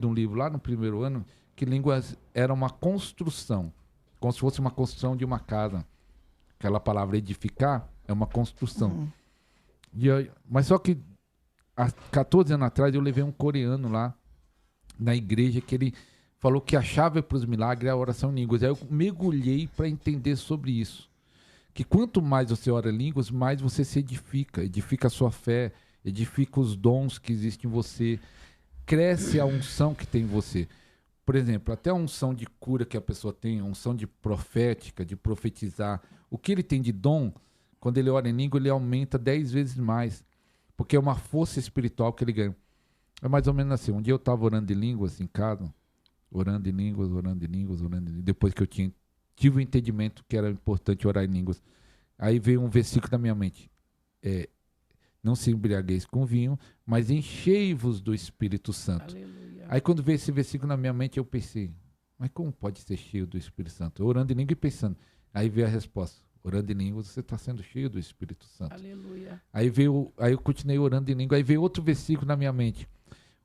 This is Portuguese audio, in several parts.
de um livro lá no primeiro ano que línguas era uma construção, como se fosse uma construção de uma casa. Aquela palavra edificar é uma construção. Mas só que há 14 anos atrás eu levei um coreano lá na igreja que ele falou que a chave para os milagres é a oração em línguas. Aí eu mergulhei para entender sobre isso. Que quanto mais você ora em línguas, mais você se edifica. Edifica a sua fé, edifica os dons que existem em você. Cresce a unção que tem em você. Por exemplo, até a unção de cura que a pessoa tem, a unção de profética, de profetizar. O que ele tem de dom, quando ele ora em língua, ele aumenta 10 vezes mais. Porque é uma força espiritual que ele ganha. É mais ou menos assim. Um dia eu estava orando em línguas em casa, orando em línguas, orando em línguas, orando em línguas. Depois que eu tive o entendimento que era importante orar em línguas. Aí veio um versículo na minha mente. Não se embriagueis com vinho, mas enchei-vos do Espírito Santo. Aleluia. Aí quando veio esse versículo na minha mente, eu pensei, mas como pode ser cheio do Espírito Santo? Eu orando em língua e pensando. Aí veio a resposta. Orando em línguas, você está sendo cheio do Espírito Santo. Aleluia. Aí eu continuei orando em língua. Aí veio outro versículo na minha mente.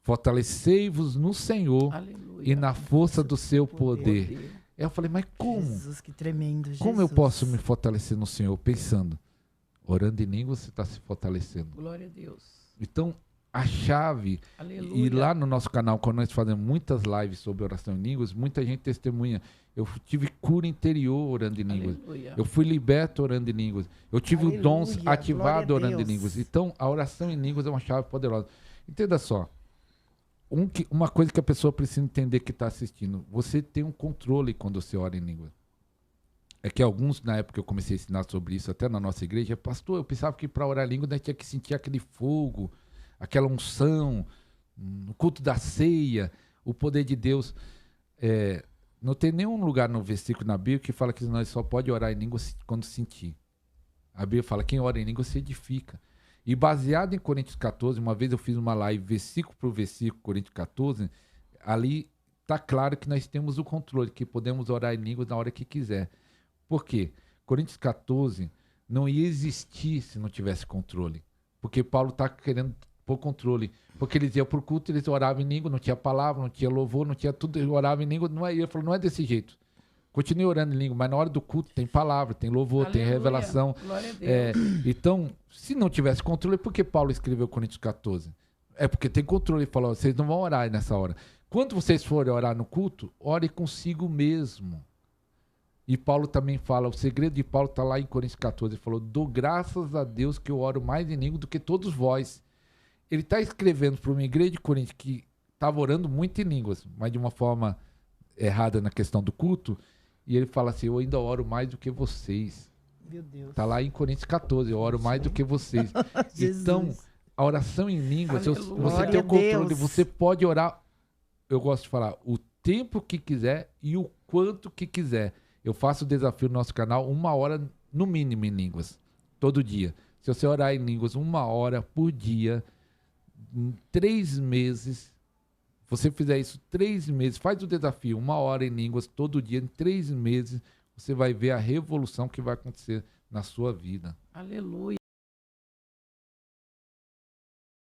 Fortalecei-vos no Senhor Aleluia. e na força do seu poder. Aí eu falei, mas como? Jesus, que tremendo, Jesus. Como eu posso me fortalecer no Senhor? Pensando, orando em língua, você está se fortalecendo. Glória a Deus. Então, a chave, Aleluia. e lá no nosso canal, quando nós fazemos muitas lives sobre oração em línguas, muita gente testemunha. Eu tive cura interior orando em línguas. Aleluia. Eu fui liberto orando em línguas. Eu tive Aleluia, dons glória ativados a orando em Deus. línguas. Então, a oração em línguas é uma chave poderosa. Entenda só. Uma coisa que a pessoa precisa entender que está assistindo. Você tem um controle quando você ora em língua. É que alguns, na época que eu comecei a ensinar sobre isso, até na nossa igreja, pastor, eu pensava que para orar em língua nós tinha que sentir aquele fogo, aquela unção, no culto da ceia, o poder de Deus. Não tem nenhum lugar no versículo na Bíblia que fala que nós só pode orar em língua quando sentir. A Bíblia fala, quem ora em língua se edifica. E baseado em Coríntios 14, uma vez eu fiz uma live versículo por versículo, Coríntios 14, ali está claro que nós temos o controle, que podemos orar em línguas na hora que quiser. Por quê? Coríntios 14 não ia existir se não tivesse controle. Porque Paulo está querendo pôr controle. Porque eles iam para o culto, eles oravam em língua, não tinha palavra, não tinha louvor, não tinha tudo, eles oravam em língua. Ele falou, não é desse jeito. Continue orando em língua, mas na hora do culto tem palavra, tem louvor, Aleluia. tem revelação. Glória a Deus. Então, se não tivesse controle, por que Paulo escreveu Coríntios 14? É porque tem controle. Ele falou, vocês não vão orar nessa hora. Quando vocês forem orar no culto, ore consigo mesmo. E Paulo também fala, o segredo de Paulo está lá em Coríntios 14. Ele falou, dou graças a Deus que eu oro mais em língua do que todos vós. Ele está escrevendo para uma igreja de Coríntios que estava orando muito em línguas, mas de uma forma errada na questão do culto. E ele fala assim, eu ainda oro mais do que vocês. Meu Deus. Está lá em Coríntios 14, eu oro mais do que vocês. Então, a oração em línguas, Aleluia. você Glória tem a o controle, Deus. você pode orar, eu gosto de falar, o tempo que quiser e o quanto que quiser. Eu faço o desafio no nosso canal, 1 hora no mínimo em línguas, todo dia. Se você orar em línguas 1 hora por dia, em 3 meses, você fizer isso 3 meses, faz o desafio, 1 hora em línguas todo dia, em 3 meses, você vai ver a revolução que vai acontecer na sua vida. Aleluia.